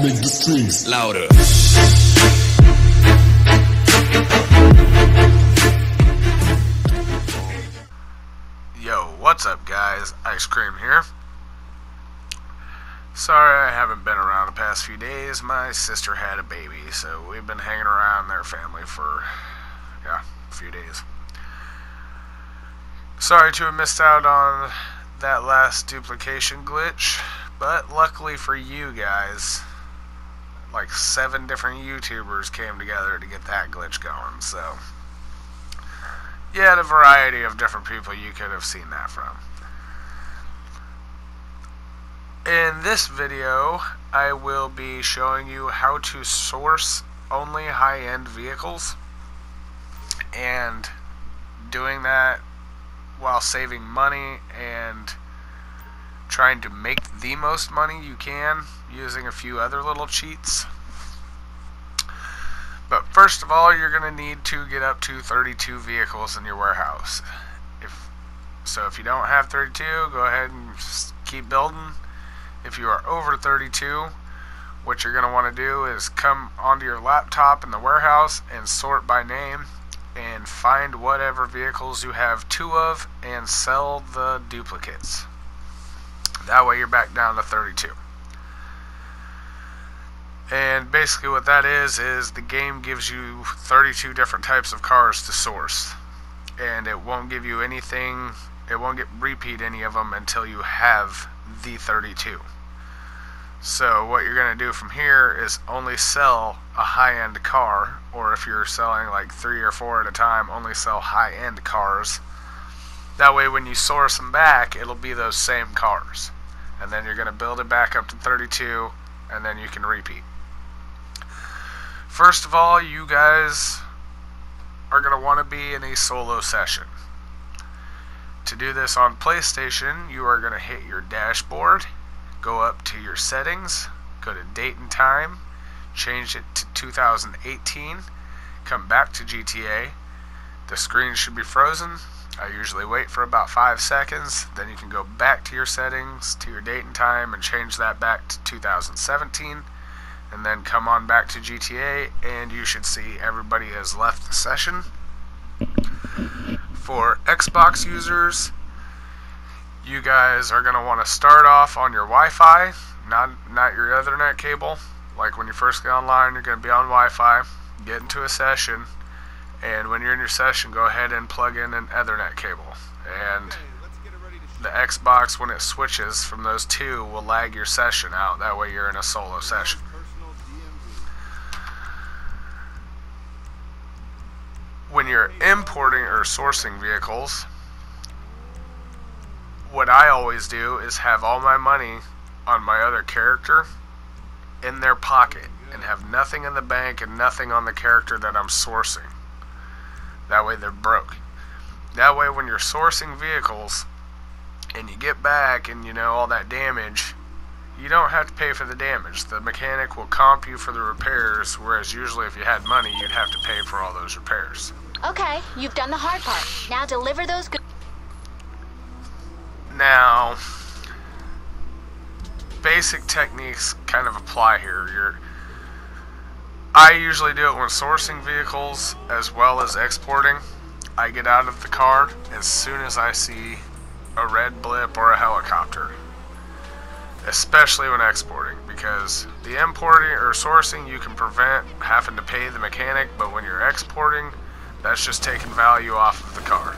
make the strings louder. Yo, what's up guys? Ice Cream here. Sorry I haven't been around the past few days. My sister had a baby, so we've been hanging around their family for, a few days. Sorry to have missed out on that last duplication glitch, but luckily for you guys, like 7 different YouTubers came together to get that glitch going, so you had a variety of different people you could have seen that from. In this video, I will be showing you how to source only high-end vehicles, and doing that while saving money and trying to make the most money you can using a few other little cheats. But first of all, you're going to need to get up to 32 vehicles in your warehouse. If you don't have 32, go ahead and just keep building. If you are over 32, what you're going to want to do is come onto your laptop in the warehouse and sort by name and find whatever vehicles you have 2 of and sell the duplicates. That way you're back down to 32. And basically what that is the game gives you 32 different types of cars to source. And it won't give you anything, it won't repeat any of them until you have the 32. So what you're going to do from here is only sell a high-end car, or if you're selling like 3 or 4 at a time, only sell high-end cars. That way when you source them back, it'll be those same cars. And then you're going to build it back up to 32, and then you can repeat. First of all, you guys are going to want to be in a solo session. To do this on PlayStation, you are going to hit your dashboard, go up to your settings, go to date and time, change it to 2018, come back to GTA. The screen should be frozen. I usually wait for about 5 seconds, then you can go back to your settings, to your date and time, and change that back to 2017, and then come on back to GTA, and you should see everybody has left the session. For Xbox users, you guys are going to want to start off on your Wi-Fi, not your Ethernet cable. Like when you first get online, you're going to be on Wi-Fi, get into a session, and when you're in your session, go ahead and plug in an Ethernet cable. And the Xbox, when it switches from those 2, will lag your session out. That way you're in a solo session. When you're importing or sourcing vehicles, what I always do is have all my money on my other character in their pocket and have nothing in the bank and nothing on the character that I'm sourcing. That way they're broke. That way when you're sourcing vehicles and you get back and you know all that damage, you don't have to pay for the damage. The mechanic will comp you for the repairs, whereas usually if you had money, you'd have to pay for all those repairs. Okay, you've done the hard part. Now deliver those goods. Now, basic techniques kind of apply here. I usually do it when sourcing vehicles as well as exporting. I get out of the car as soon as I see a red blip or a helicopter. Especially when exporting, because the importing or sourcing you can prevent having to pay the mechanic, but when you're exporting, that's just taking value off of the car.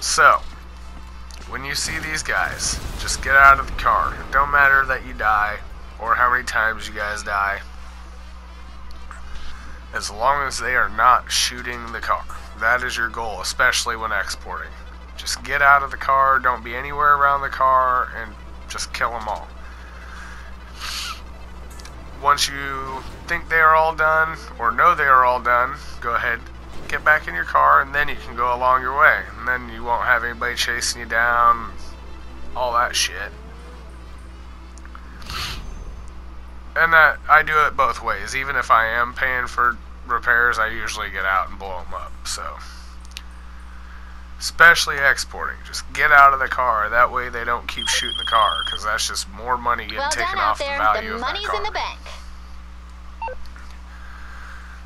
So, when you see these guys, just get out of the car. It don't matter that you die or how many times you guys die, as long as they are not shooting the car. That is your goal, especially when exporting. Just get out of the car, don't be anywhere around the car, and just kill them all. Once you think they are all done, or know they are all done, go ahead, get back in your car, and then you can go along your way. And then you won't have anybody chasing you down, all that shit. And that, I do it both ways. Even if I am paying for repairs, I usually get out and blow them up. Especially exporting. Just get out of the car. That way they don't keep shooting the car, because that's just more money getting Well taken done out off the there. value The of that money's car. in the bank.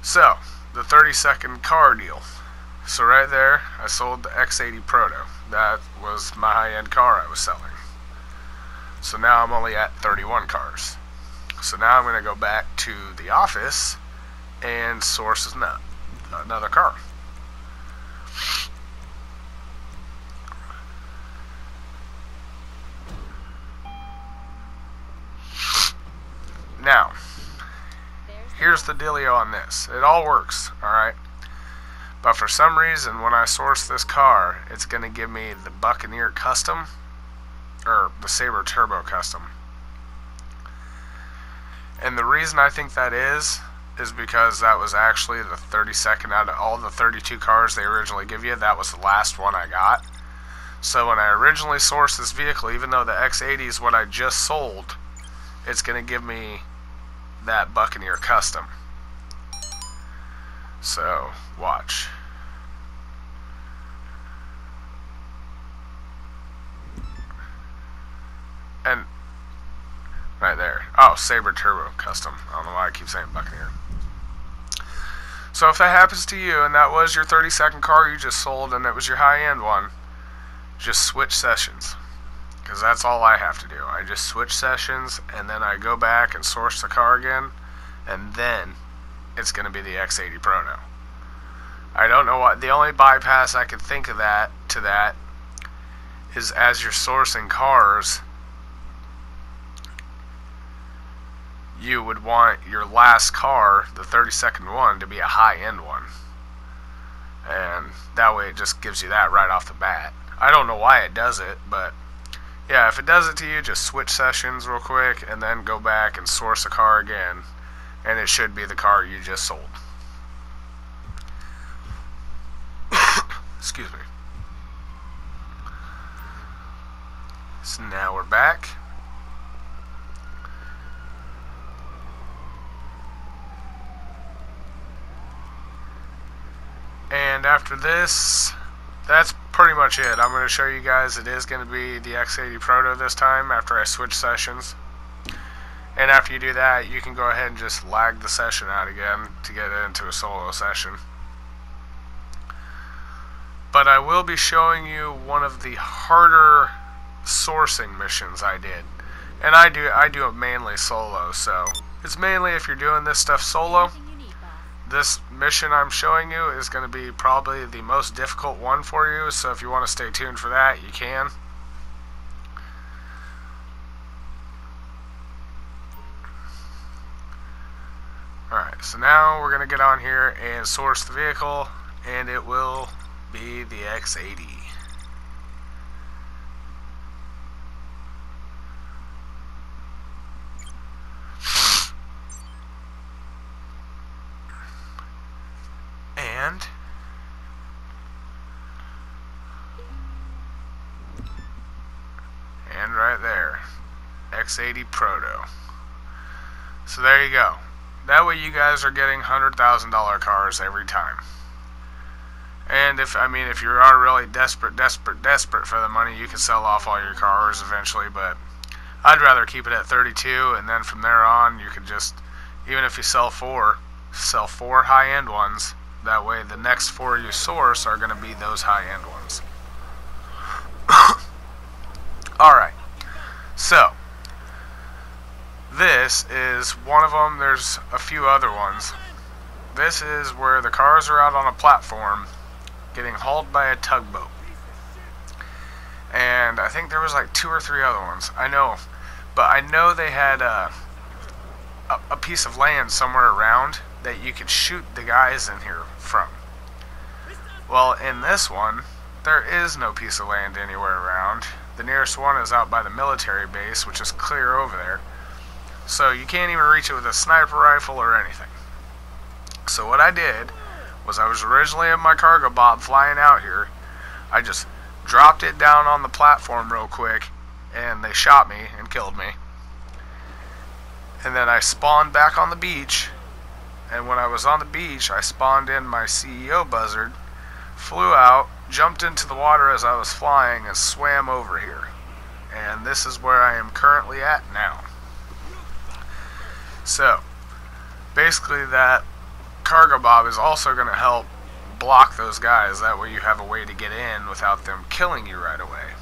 So, the 30-second car deal. So right there, I sold the X80 Proto. That was my high-end car I was selling. So now I'm only at 31 cars. So now I'm going to go back to the office and source another car. Now, here's the dealio on this. It all works, alright? But for some reason, when I source this car, it's going to give me the Buccaneer Custom, or the Sabre Turbo Custom. And the reason I think that is because that was actually the 32nd out of all the 32 cars they originally give you. That was the last one I got. So when I originally sourced this vehicle, even though the X80 is what I just sold, it's going to give me that Buccaneer Custom. So, watch. And right there. Oh, Sabre Turbo Custom. I don't know why I keep saying Buccaneer. So if that happens to you, and that was your 32nd car you just sold, and it was your high-end one, just switch sessions. Because that's all I have to do. I just switch sessions, and then I go back and source the car again, and then it's going to be the X80 Proto. I don't know what, the only bypass I could think of that is as you're sourcing cars, you would want your last car, the 32nd one, to be a high-end one. And that way it just gives you that right off the bat. I don't know why it does it, but yeah, if it does it to you, just switch sessions real quick and then go back and source a car again, and it should be the car you just sold. Excuse me. So now we're back. And after this, that's pretty much it. I'm going to show you guys it is going to be the X80 Proto this time after I switch sessions. And after you do that, you can go ahead and just lag the session out again to get into a solo session. But I will be showing you one of the harder sourcing missions I did. And I do it mainly solo, so it's mainly if you're doing this stuff solo. This mission I'm showing you is going to be probably the most difficult one for you, so if you want to stay tuned for that, you can. Alright, so now we're going to get on here and source the vehicle, and it will be the X80. And right there, X80 Proto. So there you go. That way you guys are getting $100,000 cars every time. And if you are really desperate for the money, you can sell off all your cars eventually, but I'd rather keep it at 32, and then from there on you can just, even if you sell four high-end ones. That way the next four you source are going to be those high-end ones. Alright, so this is one of them. There's a few other ones. This is where the cars are out on a platform getting hauled by a tugboat. And I think there was like 2 or 3 other ones. I know they had a piece of land somewhere around that you could shoot the guys in here from. Well, in this one, there is no piece of land anywhere around. The nearest one is out by the military base, which is clear over there. So you can't even reach it with a sniper rifle or anything. So what I did was, I was originally in my cargo bob flying out here. I just dropped it down on the platform real quick, and they shot me and killed me. And then I spawned back on the beach, and when I was on the beach, I spawned in my CEO Buzzard, flew out, jumped into the water as I was flying and swam over here. And this is where I am currently at now. So, basically that Cargobob is also going to help block those guys. That way you have a way to get in without them killing you right away.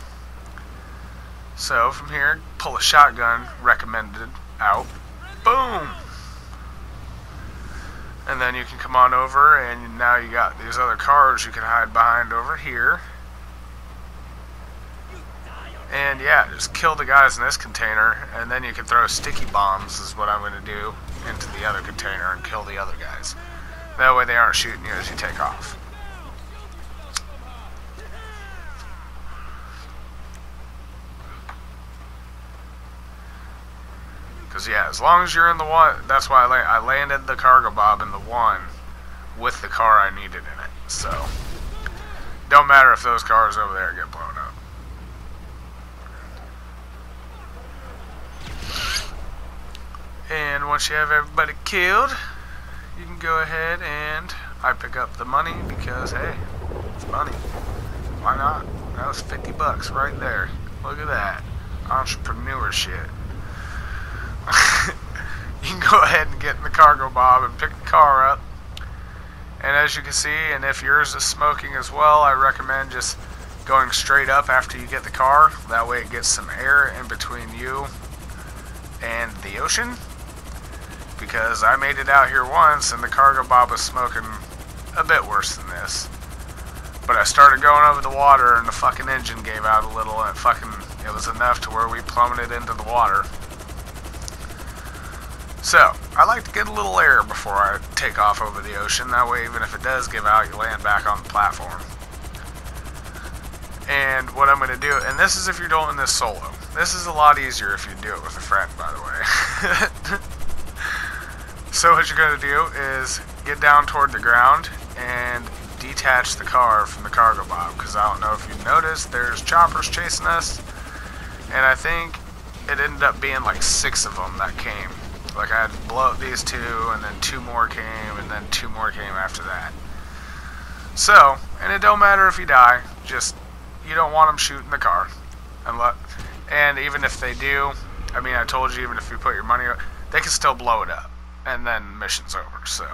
So, from here, pull a shotgun, recommended, out. Boom! And then you can come on over, and now you got these other cars you can hide behind over here. And yeah, just kill the guys in this container, and then you can throw sticky bombs, is what I'm going to do, into the other container and kill the other guys. That way they aren't shooting you as you take off. Because yeah, as long as you're in the one, that's why I landed the Cargobob in the one with the car I needed in it. So, don't matter if those cars over there get blown up. And once you have everybody killed, you can go ahead and I pick up the money because, hey, it's money. Why not? That was 50 bucks right there. Look at that. Entrepreneur shit. You can go ahead and get in the Cargobob and pick the car up. And as you can see, and if yours is smoking as well, I recommend just going straight up after you get the car. That way it gets some air in between you and the ocean. Because I made it out here once and the Cargobob was smoking a bit worse than this. But I started going over the water and the fucking engine gave out a little, and it was enough to where we plummeted into the water. So, I like to get a little air before I take off over the ocean. That way, even if it does give out, you land back on the platform. And what I'm going to do, and this is if you're doing this solo. This is a lot easier if you do it with a friend, by the way. So what you're going to do is get down toward the ground and detach the car from the Cargobob. Because I don't know if you noticed, there's choppers chasing us. And I think it ended up being like 6 of them that came. Like I had to blow up these 2, and then 2 more came, and then 2 more came after that. So, and it don't matter if you die, just, you don't want them shooting the car. And even if they do, I mean, I told you, even if you put your money up, they can still blow it up. And then mission's over, so.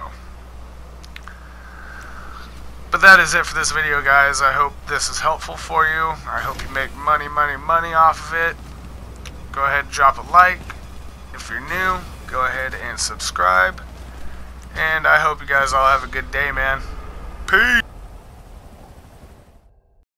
But that is it for this video, guys. I hope this is helpful for you. I hope you make money off of it. Go ahead and drop a like. If you're new, go ahead and subscribe. And I hope you guys all have a good day, man. Peace!